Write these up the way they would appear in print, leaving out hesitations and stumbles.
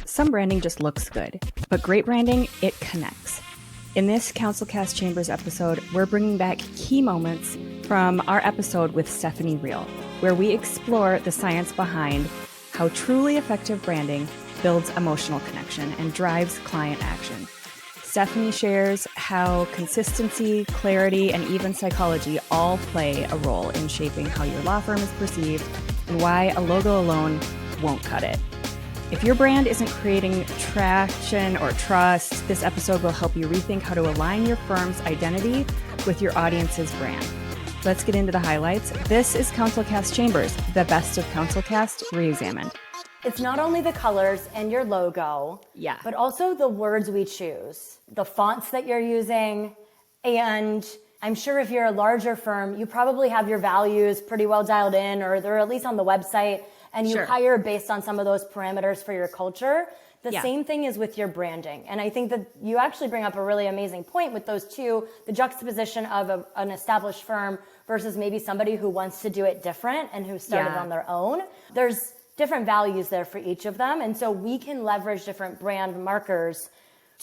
Some branding just looks good, but great branding, it connects. In this Counsel Cast Chambers episode, we're bringing back key moments from our episode with Stephanie Riel, where we explore the science behind how truly effective branding builds emotional connection and drives client action. Stephanie shares how consistency, clarity, and even psychology all play a role in shaping how your law firm is perceived and why a logo alone won't cut it. If your brand isn't creating traction or trust, this episode will help you rethink how to align your firm's identity with your audience's brand. Let's get into the highlights. This is Counsel Cast Chambers, the best of Counsel Cast re-examined. It's not only the colors and your logo, but also the words we choose, the fonts that you're using. And I'm sure if you're a larger firm, you probably have your values pretty well dialed in, or they're at least on the website, and you hire based on some of those parameters for your culture. The same thing is with your branding. And I think that you actually bring up a really amazing point with those two, the juxtaposition of an established firm versus maybe somebody who wants to do it different and who started on their own. There's different values there for each of them. And so we can leverage different brand markers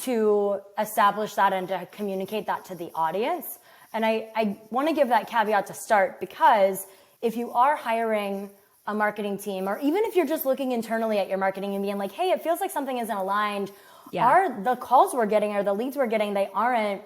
to establish that and to communicate that to the audience. And I want to give that caveat to start, because if you are hiring a marketing team, or even if you're just looking internally at your marketing and being like, hey, it feels like something isn't aligned. Are the calls we're getting or the leads we're getting, they aren't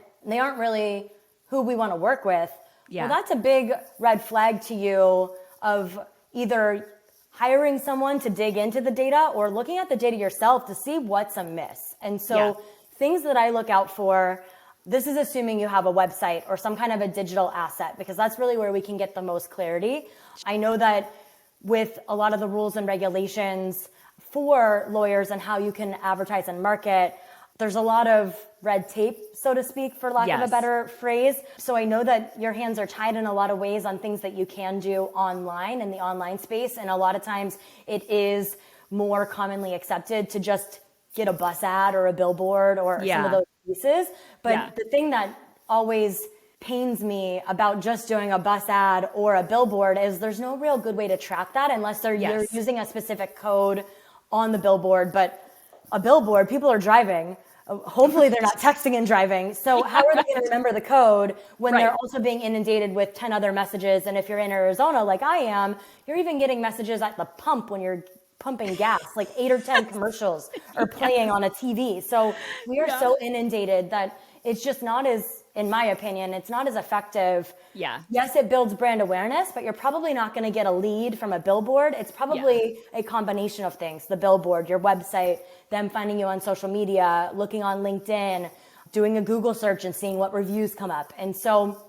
really who we want to work with. Well, that's a big red flag to you of either hiring someone to dig into the data or looking at the data yourself to see what's amiss. And so things that I look out for, this is assuming you have a website or some kind of a digital asset, because that's really where we can get the most clarity. I know that with a lot of the rules and regulations for lawyers and how you can advertise and market, there's a lot of red tape, so to speak, for lack of a better phrase. So I know that your hands are tied in a lot of ways on things that you can do online in the online space. And a lot of times it is more commonly accepted to just get a bus ad or a billboard or some of those pieces. But the thing that always pains me about just doing a bus ad or a billboard is there's no real good way to track that unless you're using a specific code on the billboard. But a billboard, people are driving. Hopefully they're not texting and driving. So how are they going to remember the code when they're also being inundated with 10 other messages? And if you're in Arizona, like I am, you're even getting messages at the pump when you're pumping gas, like 8 or 10 commercials are playing on a TV. So we are so inundated that it's just not as, in my opinion, it's not as effective. Yes, it builds brand awareness, but you're probably not going to get a lead from a billboard. It's probably a combination of things: the billboard, your website, them finding you on social media, looking on LinkedIn, doing a Google search and seeing what reviews come up. And so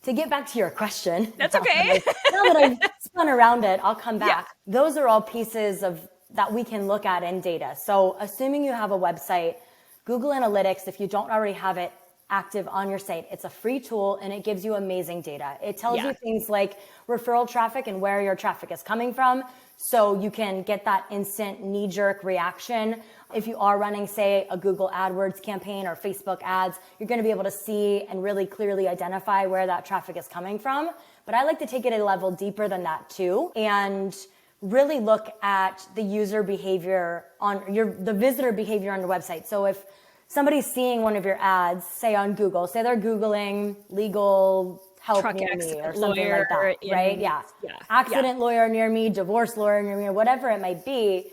to get back to your question. That's okay. Now that I've spun around it, I'll come back. Those are all pieces of that we can look at in data. So assuming you have a website, Google Analytics, if you don't already have it active on your site, it's a free tool and it gives you amazing data. It tells you things like referral traffic and where your traffic is coming from, so you can get that instant knee-jerk reaction. If you are running, say, a Google AdWords campaign or Facebook ads, you're going to be able to see and really clearly identify where that traffic is coming from. But I like to take it a level deeper than that too, and really look at the user behavior the visitor behavior on your website. So if somebody's seeing one of your ads, say on Google, say they're Googling legal help Truck near me or something like that, right? Accident lawyer near me, divorce lawyer near me, or whatever it might be.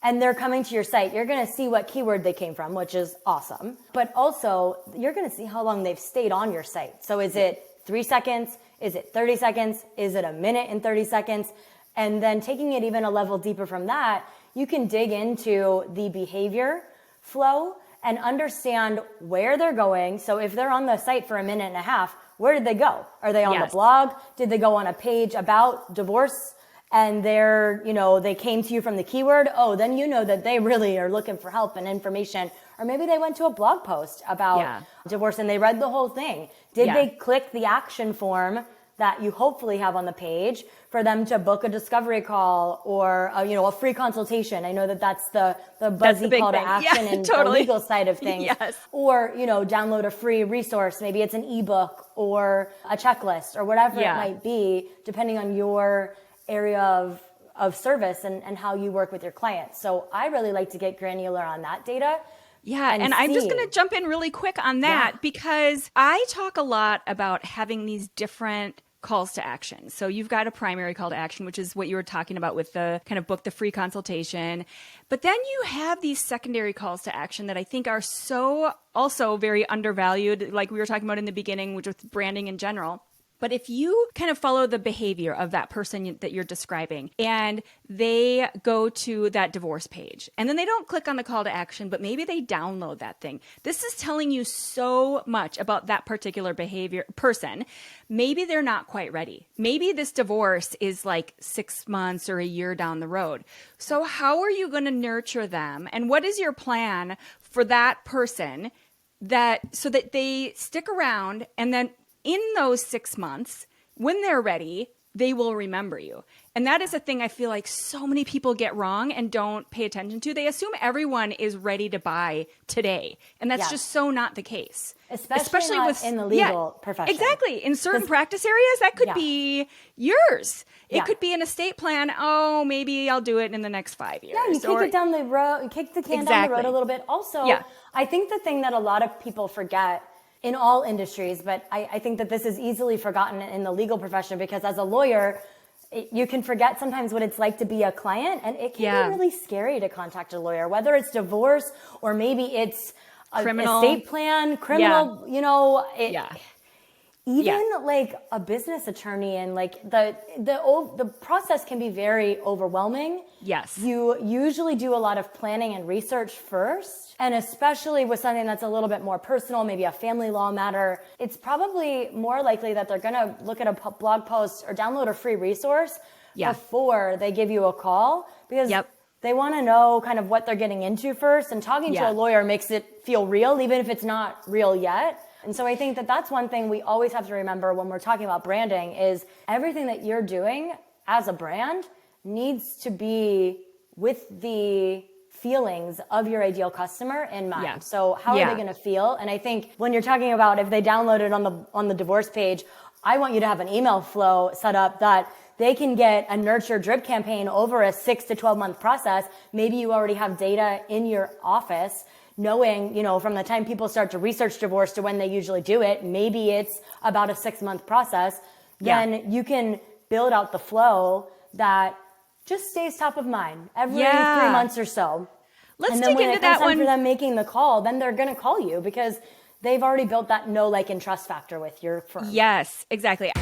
And they're coming to your site, you're going to see what keyword they came from, which is awesome. But also, you're going to see how long they've stayed on your site. So is it 3 seconds? Is it 30 seconds? Is it a minute and 30 seconds? And then taking it even a level deeper from that, you can dig into the behavior flow and understand where they're going. So if they're on the site for a minute and a half, where did they go? Are they on the blog? Did they go on a page about divorce? And they came to you from the keyword. Oh, then you know that they really are looking for help and information. Or maybe they went to a blog post about divorce and they read the whole thing. Did they click the action form that you hopefully have on the page for them to book a discovery call or a free consultation? I know that that's the buzzy call to action and the legal side of things. Or download a free resource. Maybe it's an ebook or a checklist or whatever it might be, depending on your area of of service and how you work with your clients. So I really like to get granular on that data. Yeah, and I'm just going to jump in really quick on that because I talk a lot about having these different calls to action. So you've got a primary call to action, which is what you were talking about with the kind of book the free consultation. But then you have these secondary calls to action that I think are so also very undervalued, like we were talking about in the beginning, which with branding in general. But if you kind of follow the behavior of that person that you're describing and they go to that divorce page and then they don't click on the call to action, but maybe they download that thing. This is telling you so much about that particular behavior person. Maybe they're not quite ready. Maybe this divorce is like 6 months or a year down the road. So how are you going to nurture them? And what is your plan for that person so that they stick around and then in those 6 months, when they're ready, they will remember you. And that is a thing I feel like so many people get wrong and don't pay attention to. They assume everyone is ready to buy today. And that's just so not the case. Especially not in the legal profession. Exactly. In certain practice areas, that could be years. It could be an estate plan. Oh, maybe I'll do it in the next 5 years. Yeah, you kick it down the road, you kick the can down the road a little bit. Also, I think the thing that a lot of people forget in all industries, but I think that this is easily forgotten in the legal profession because as a lawyer, you can forget sometimes what it's like to be a client, and it can be really scary to contact a lawyer, whether it's divorce or maybe it's criminal estate plan, criminal, you know, even like a business attorney, and like the process can be very overwhelming. Yes. You usually do a lot of planning and research first, and especially with something that's a little bit more personal, maybe a family law matter, it's probably more likely that they're going to look at a blog post or download a free resource before they give you a call, because they want to know kind of what they're getting into first, and talking to a lawyer makes it feel real, even if it's not real yet. And so I think that that's one thing we always have to remember when we're talking about branding is everything that you're doing as a brand needs to be with the feelings of your ideal customer in mind. Yeah. So how are they going to feel? And I think when you're talking about if they download it on the divorce page, I want you to have an email flow set up that they can get a nurture drip campaign over a 6 to 12 month process. Maybe you already have data in your office knowing, you know, from the time people start to research divorce to when they usually do it, maybe it's about a 6 month process. Then you can build out the flow that just stays top of mind every 3 months or so. Let's dig into that one. For them making the call, then they're going to call you because they've already built that know, like, and trust factor with your firm. Yes, exactly.